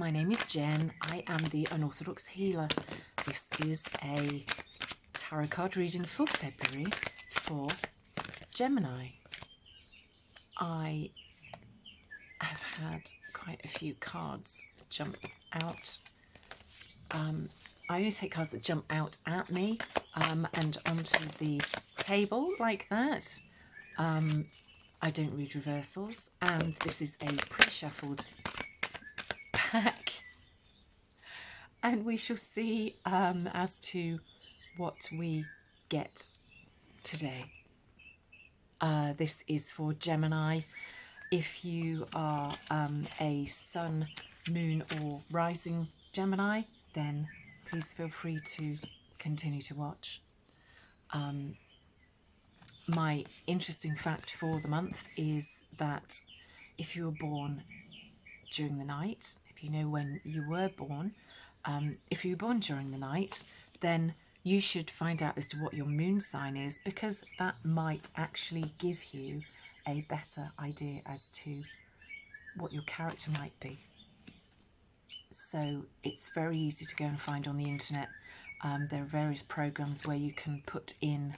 my name is Jen. I am the Unorthodox Healer. This is a tarot card reading for February for Gemini. I have had quite a few cards jump out. I only take cards that jump out at me and onto the table like that. I don't read reversals, and this is a pre-shuffled pack, and we shall see as to what we get today. This is for Gemini. If you are a sun, moon or rising Gemini, then please feel free to continue to watch. My interesting fact for the month is that if you were born during the night, if you know when you were born, if you were born during the night, then you should find out as to what your moon sign is, because that might actually give you a better idea as to what your character might be. So it's very easy to go and find on the internet. There are various programs where you can put in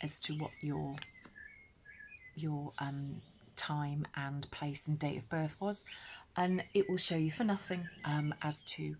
as to what your time and place and date of birth was, and it will show you for nothing as to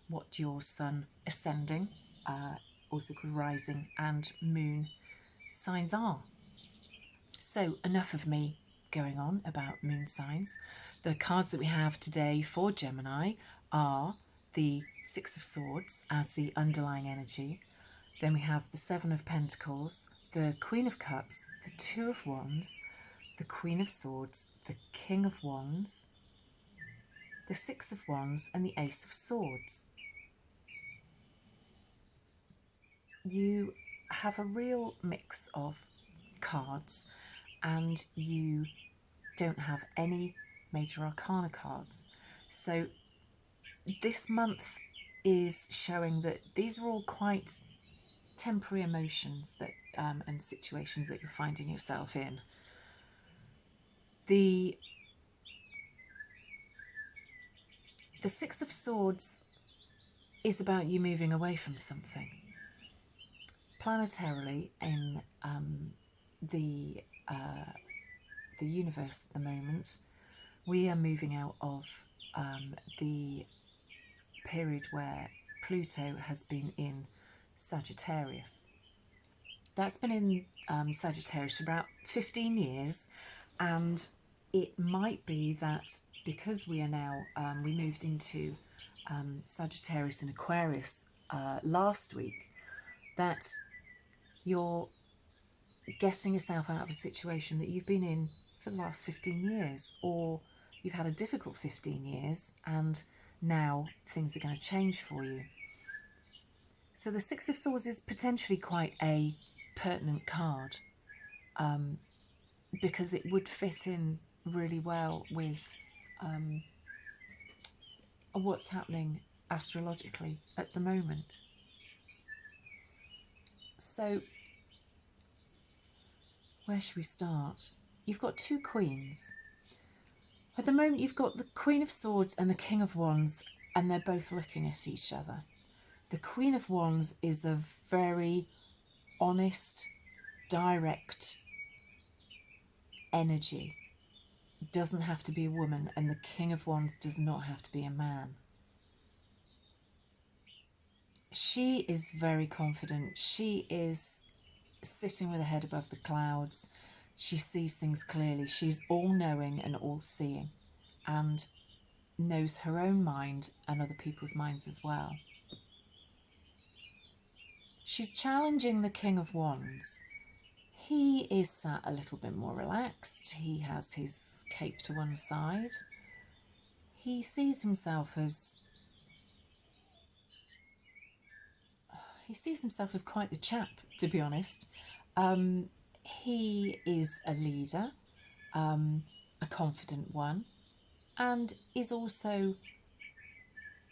what your sun ascending, also called rising, and moon signs are. So enough of me going on about moon signs. The cards that we have today for Gemini are the Six of Swords as the underlying energy. Then we have the Seven of Pentacles, the Queen of Cups, the Two of Wands, the Queen of Swords, the King of Wands, the Six of Wands, and the Ace of Swords. You have a real mix of cards, and you don't have any major arcana cards. So this month is showing that these are all quite temporary emotions that and situations that you're finding yourself in. The Six of Swords is about you moving away from something. Planetarily in the universe at the moment, we are moving out of the period where Pluto has been in Sagittarius. That's been in Sagittarius for about 15 years, and it might be that because we are now, we moved into Sagittarius and Aquarius last week, that you're getting yourself out of a situation that you've been in for the last 15 years, or you've had a difficult 15 years and now things are going to change for you. So the Six of Swords is potentially quite a pertinent card because it would fit in really well with what's happening astrologically at the moment. So where should we start? You've got two queens. At the moment you've got the Queen of Swords and the King of Wands, and they're both looking at each other. The Queen of Wands is a very honest, direct energy. It doesn't have to be a woman, and the King of Wands does not have to be a man. She is very confident. She is sitting with her head above the clouds. She sees things clearly. She's all-knowing and all-seeing, and knows her own mind and other people's minds as well. She's challenging the King of Wands. He is sat a little bit more relaxed. He has his cape to one side. He sees himself as quite the chap, to be honest. He is a leader, a confident one, and is also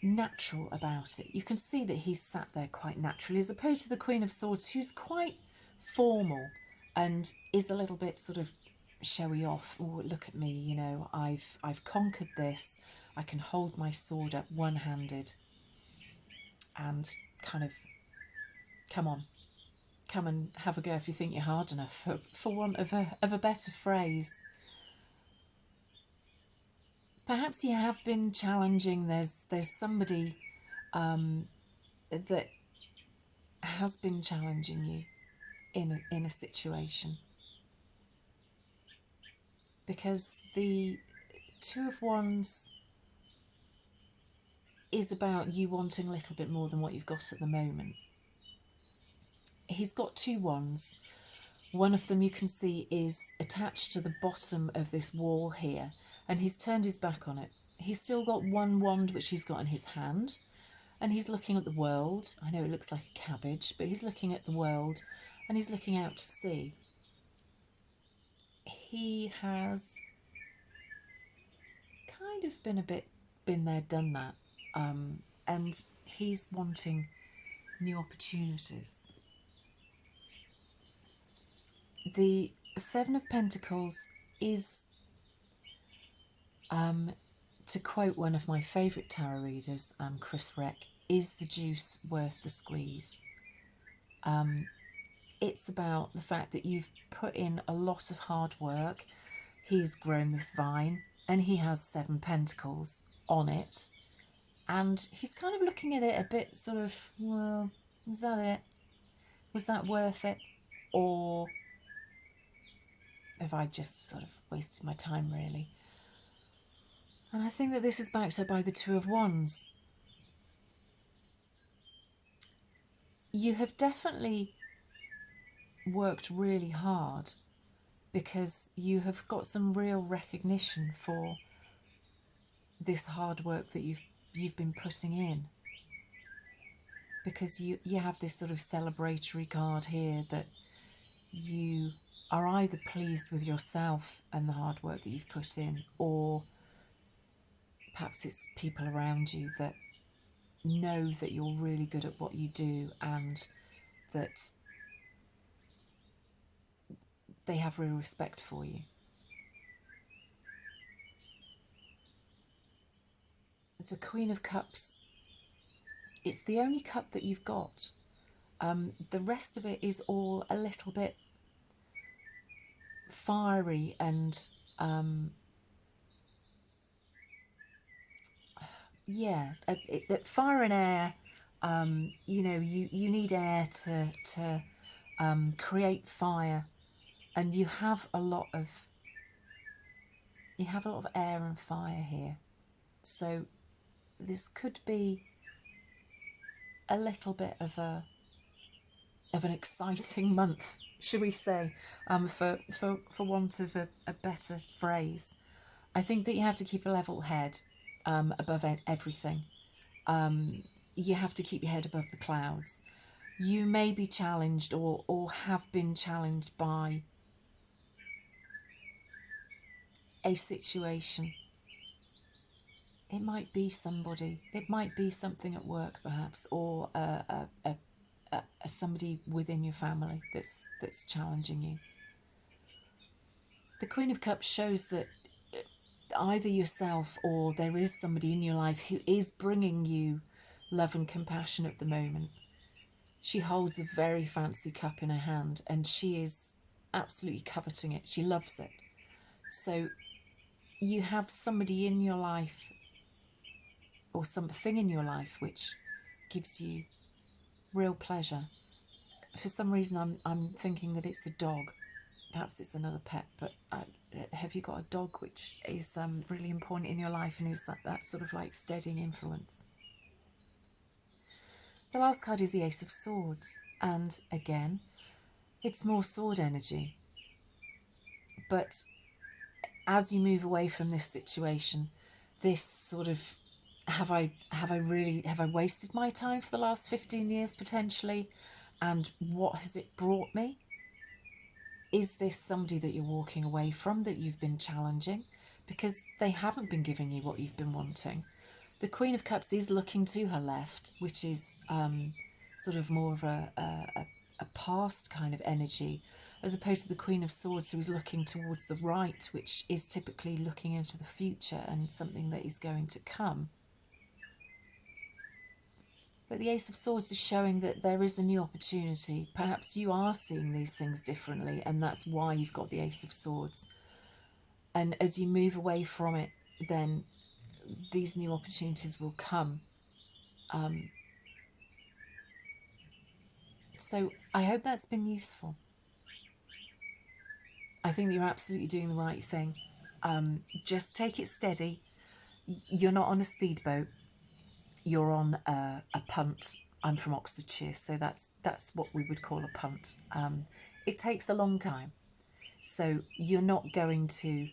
natural about it. You can see that he's sat there quite naturally, as opposed to the Queen of Swords, who's quite formal and is a little bit sort of showy off. Oh, look at me, you know, I've conquered this. I can hold my sword up one-handed and kind of, come on, come and have a go if you think you're hard enough, for want of a better phrase. Perhaps you have been challenging. There's somebody that has been challenging you in a situation, because the Two of Wands is about you wanting a little bit more than what you've got at the moment. He's got two wands. One of them you can see is attached to the bottom of this wall here, and he's turned his back on it. He's still got one wand which he's got in his hand, and he's looking at the world. I know it looks like a cabbage, but he's looking at the world and he's looking out to sea. He has kind of been there, done that, and he's wanting new opportunities. The Seven of Pentacles is, to quote one of my favourite tarot readers, Chris Reck, is the juice worth the squeeze? It's about the fact that you've put in a lot of hard work. He's grown this vine and he has 7 pentacles on it, and he's kind of looking at it a bit sort of, well, is that it? Was that worth it? Or have I just sort of wasted my time, really? And I think that this is backed up by the Two of Wands. You have definitely worked really hard, because you have got some real recognition for this hard work that you've been putting in, because you have this sort of celebratory card here that you are either pleased with yourself and the hard work that you've put in, or perhaps it's people around you that know that you're really good at what you do and that they have real respect for you. The Queen of Cups, it's the only cup that you've got. The rest of it is all a little bit fiery and fire and air. You know, you need air to create fire, and you have a lot of air and fire here. So this could be a little bit of an exciting month, should we say, for want of a better phrase. I think that you have to keep a level head above everything. You have to keep your head above the clouds. You may be challenged or have been challenged by a situation. It might be somebody, it might be something at work perhaps, or somebody within your family that's challenging you. The Queen of Cups shows that either yourself or there is somebody in your life who is bringing you love and compassion at the moment. She holds a very fancy cup in her hand and she is absolutely coveting it. She loves it. So you have somebody in your life or something in your life which gives you real pleasure. For some reason I'm thinking that it's a dog. Perhaps it's another pet, but have you got a dog which is really important in your life and is that sort of like steadying influence? The last card is the Ace of Swords, and again, it's more sword energy. But as you move away from this situation, this sort of, have I wasted my time for the last 15 years potentially? And what has it brought me? Is this somebody that you're walking away from, that you've been challenging because they haven't been giving you what you've been wanting? The Queen of Cups is looking to her left, which is sort of more of a past kind of energy, as opposed to the Queen of Swords, who is looking towards the right, which is typically looking into the future and something that is going to come. But the Ace of Swords is showing that there is a new opportunity. Perhaps you are seeing these things differently, and that's why you've got the Ace of Swords. And as you move away from it, then these new opportunities will come. So I hope that's been useful. I think that you're absolutely doing the right thing. Just take it steady. You're not on a speedboat. You're on a punt. I'm from Oxfordshire, so that's what we would call a punt. It takes a long time, so you're not going to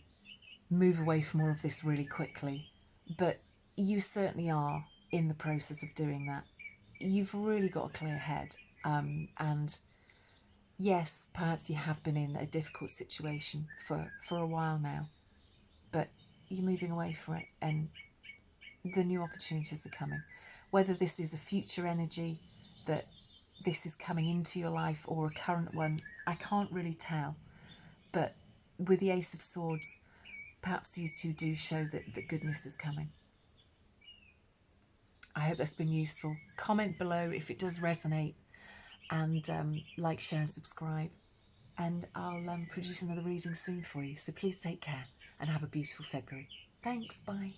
move away from all of this really quickly, but you certainly are in the process of doing that. You've really got a clear head, and yes, perhaps you have been in a difficult situation for a while now, but you're moving away from it, and the new opportunities are coming. Whether this is a future energy, that this is coming into your life, or a current one, I can't really tell. But with the Ace of Swords, perhaps these two do show that goodness is coming. I hope that's been useful. Comment below if it does resonate, and like, share and subscribe. And I'll produce another reading soon for you. So please take care and have a beautiful February. Thanks, bye.